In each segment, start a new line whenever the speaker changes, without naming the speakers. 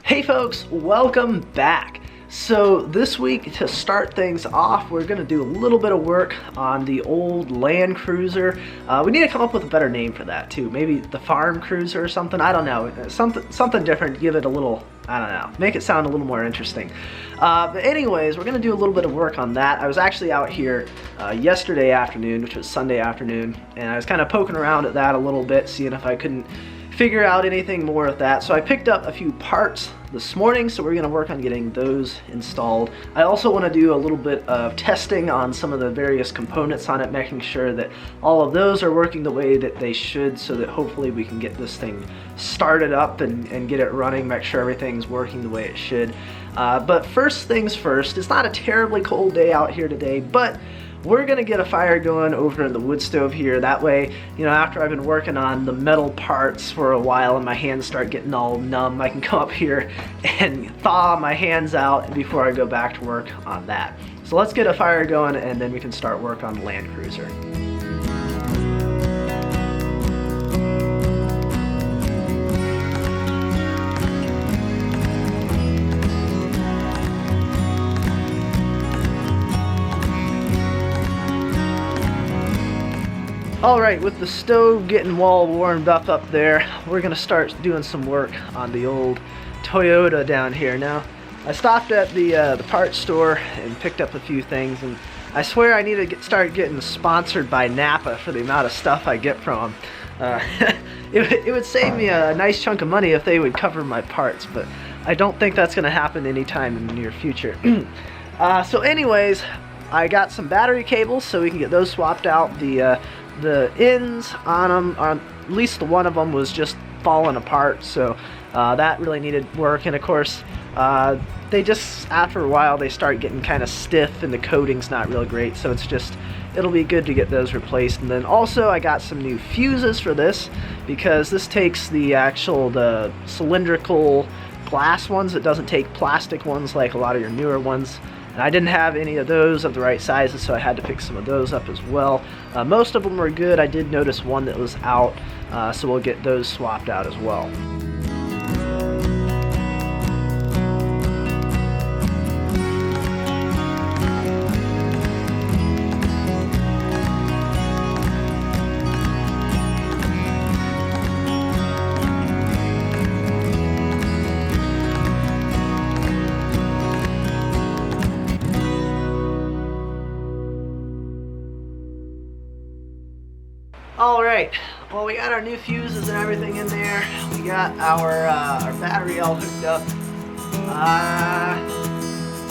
Hey folks, welcome back. So this week, to start things off, we're going to do a little bit of work on the old Land Cruiser. We need to come up with a better name for that too. Maybe the Farm Cruiser or something. I don't know. Something different. Give it a little, I don't know. Make it sound a little more interesting. But anyways, we're going to do a little bit of work on that. I was actually out here yesterday afternoon, which was Sunday afternoon, and I was kind of poking around at that a little bit, seeing if I couldn't figure out anything more with that. So I picked up a few parts this morning, so we're going to work on getting those installed. I also want to do a little bit of testing on some of the various components on it, making sure that all of those are working the way that they should, so that hopefully we can get this thing started up and get it running, make sure everything's working the way it should. But first things first, it's not a terribly cold day out here today, but we're gonna get a fire going over in the wood stove here. That way, you know, after I've been working on the metal parts for a while and my hands start getting all numb, I can come up here and thaw my hands out before I go back to work on that. So let's get a fire going and then we can start work on the Land Cruiser. Alright, with the stove getting all warmed up there, we're going to start doing some work on the old Toyota down here. Now, I stopped at the parts store and picked up a few things, and I swear I need to start getting sponsored by Napa for the amount of stuff I get from them. It would save me a nice chunk of money if they would cover my parts, but I don't think that's going to happen anytime in the near future. So anyways, I got some battery cables so we can get those swapped out. The ends on them, at least one of them was just falling apart, so that really needed work. And of course, they just, after a while, they start getting kind of stiff and the coating's not really great, so it'll be good to get those replaced. And then also I got some new fuses for this, because this takes the cylindrical glass ones. It doesn't take plastic ones like a lot of your newer ones. And I didn't have any of those of the right sizes, so I had to pick some of those up as well. Most of them were good. I did notice one that was out, so we'll get those swapped out as well. Alright, well, we got our new fuses and everything in there. We got our battery all hooked up. I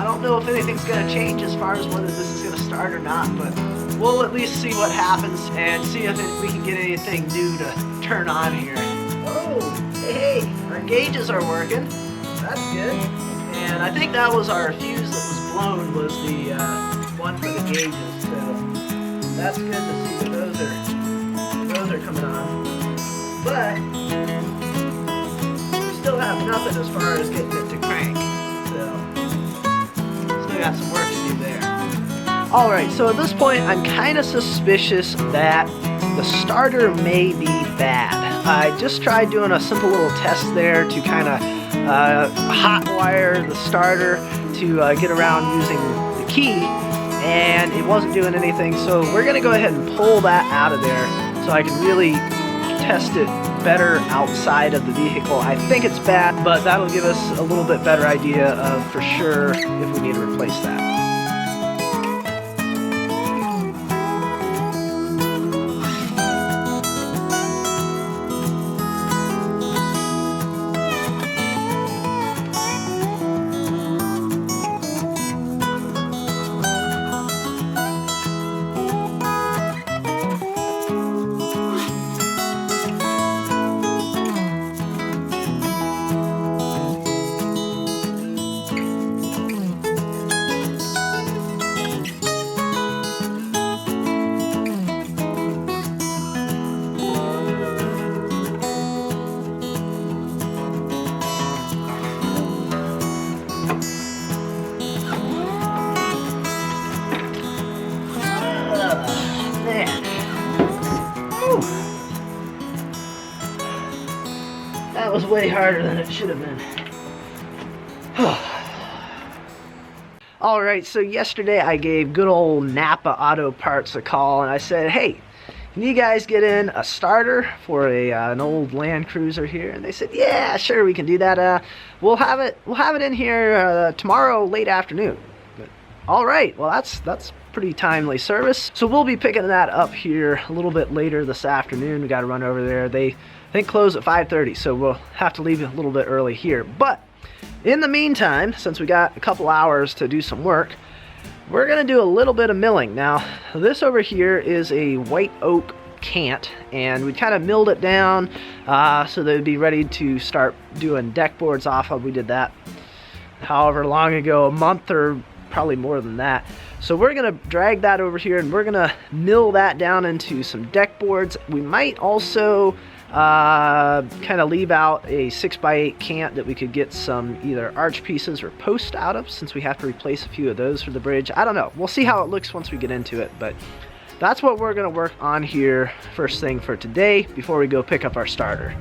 don't know if anything's going to change as far as whether this is going to start or not, but we'll at least see what happens and see if we can get anything new to turn on here. Oh, hey, our gauges are working. That's good. And I think that was our fuse that was blown, was the one for the gauges, so that's good to see that those are coming on, but we still have nothing as far as getting it to crank, so still got some work to do there. Alright, so at this point I'm kind of suspicious that the starter may be bad. I just tried doing a simple little test there to kind of hot wire the starter to get around using the key, and it wasn't doing anything, so we're going to go ahead and pull that out of there so I can really test it better outside of the vehicle. I think it's bad, but that'll give us a little bit better idea of for sure if we need to replace that. That was way harder than it should have been. Alright, so yesterday I gave good old Napa Auto Parts a call and I said, hey, can you guys get in a starter for an old Land Cruiser here? And they said, yeah, sure, we can do that. We'll have it in here tomorrow late afternoon. Alright, well that's pretty timely service. So we'll be picking that up here a little bit later this afternoon. We got to run over there. They I think close at 5:30, so we'll have to leave a little bit early here. But in the meantime, since we got a couple hours to do some work, we're gonna do a little bit of milling. Now, this over here is a white oak cant, and we kind of milled it down so that it'd be ready to start doing deck boards off of. We did that however long ago, a month or probably more than that. So we're gonna drag that over here and we're gonna mill that down into some deck boards. We might also kind of leave out a 6x8 cant that we could get some either arch pieces or posts out of, since we have to replace a few of those for the bridge. I don't know. We'll see how it looks once we get into it, but that's what we're gonna work on here first thing for today before we go pick up our starter.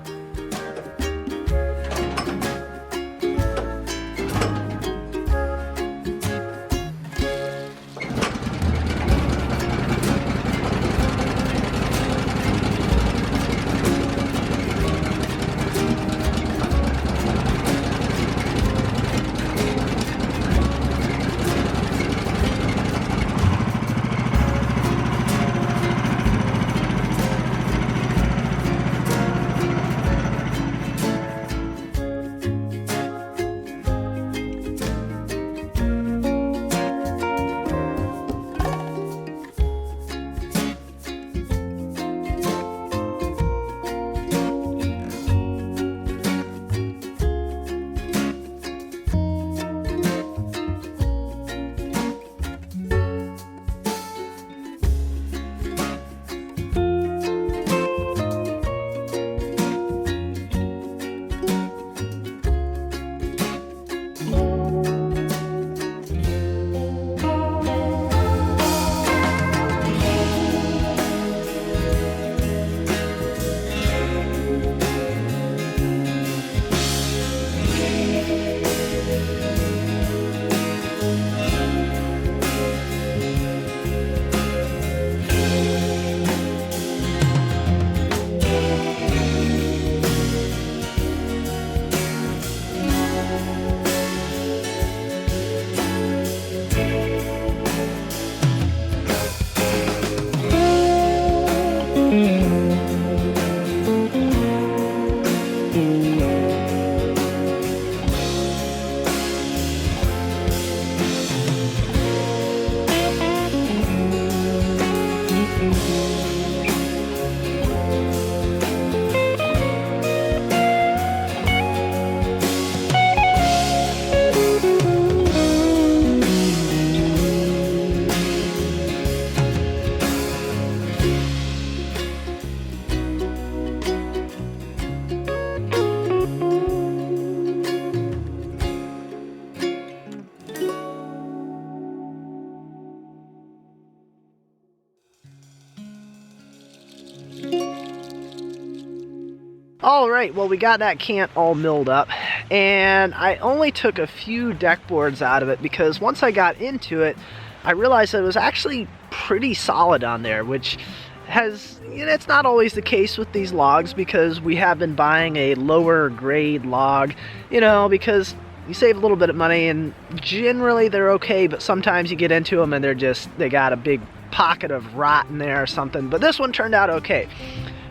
Alright, well we got that cant all milled up, and I only took a few deck boards out of it because once I got into it, I realized that it was actually pretty solid on there, which has, you know, it's not always the case with these logs because we have been buying a lower grade log, you know, because you save a little bit of money and generally they're okay, but sometimes you get into them and they got a big pocket of rot in there or something. But this one turned out okay.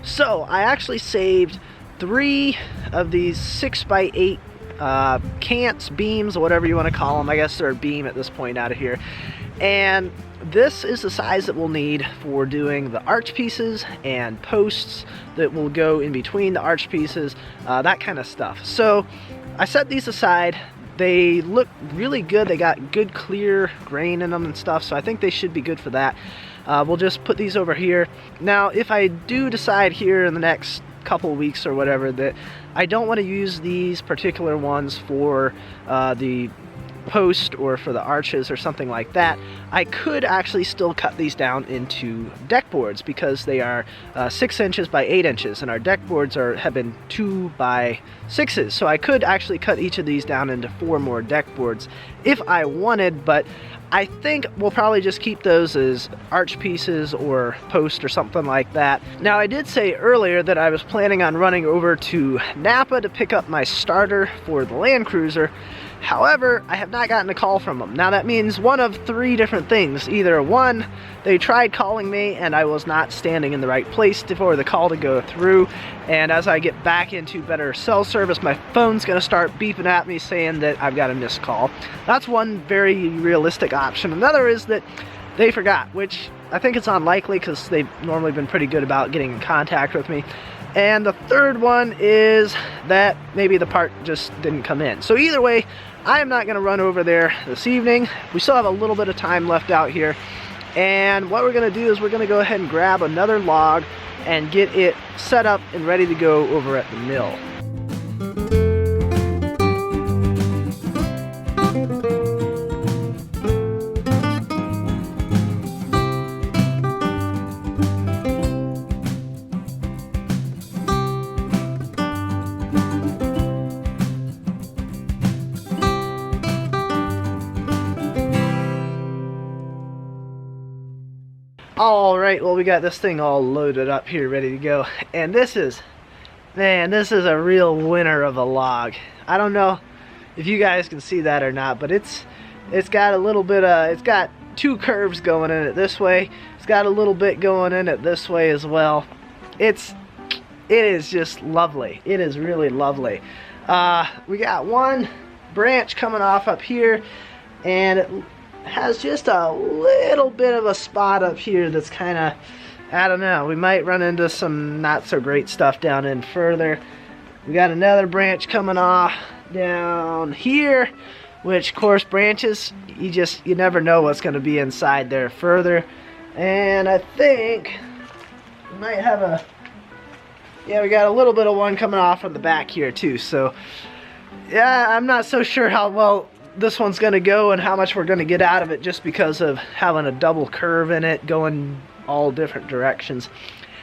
So I actually saved 3 of these 6x8 cants, beams, whatever you want to call them. I guess they're a beam at this point out of here. And this is the size that we'll need for doing the arch pieces and posts that will go in between the arch pieces, that kind of stuff. So I set these aside. They look really good. They got good clear grain in them and stuff, so I think they should be good for that. We'll just put these over here. Now, if I do decide here in the next couple weeks or whatever that I don't want to use these particular ones for the post or for the arches or something like that, I could actually still cut these down into deck boards because they are 6 inches by 8 inches, and our deck boards have been 2 by 6s. So I could actually cut each of these down into 4 more deck boards if I wanted, but I think we'll probably just keep those as arch pieces or post or something like that. Now, I did say earlier that I was planning on running over to Napa to pick up my starter for the Land Cruiser. However, I have not gotten a call from them. Now that means one of 3 different things. Either 1, they tried calling me and I was not standing in the right place for the call to go through, and as I get back into better cell service, my phone's gonna start beeping at me saying that I've got a missed call. That's one very realistic option. Another is that they forgot, which I think it's unlikely because they've normally been pretty good about getting in contact with me. And the third one is that maybe the part just didn't come in. So either way, I am not going to run over there this evening. We still have a little bit of time left out here. And what we're going to do is we're going to go ahead and grab another log and get it set up and ready to go over at the mill. Alright, well, we got this thing all loaded up here, ready to go. And this is, man, this is a real winner of a log. I don't know if you guys can see that or not, but it's got a little bit of, it's got 2 curves going in it this way. It's got a little bit going in it this way as well. It is just lovely. It is really lovely. We got 1 branch coming off up here, and it has just a little bit of a spot up here that's kind of, I don't know, we might run into some not so great stuff down in further. We got another branch coming off down here, which of course branches, you never know what's going to be inside there further. And I think we might have a, yeah, we got a little bit of one coming off from the back here too. So yeah, I'm not so sure how well this one's going to go and how much we're going to get out of it, just because of having a double curve in it going all different directions.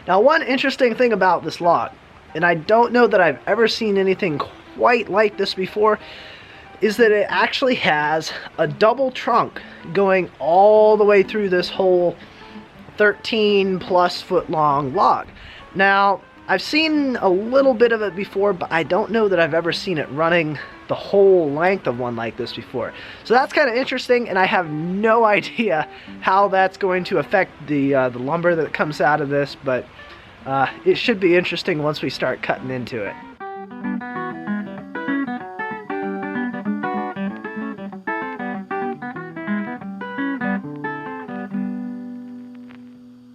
Now, one interesting thing about this log, and I don't know that I've ever seen anything quite like this before, is that it actually has a double trunk going all the way through this whole 13+ foot long log. Now, I've seen a little bit of it before, but I don't know that I've ever seen it running the whole length of one like this before. So that's kind of interesting, and I have no idea how that's going to affect the lumber that comes out of this, but it should be interesting once we start cutting into it.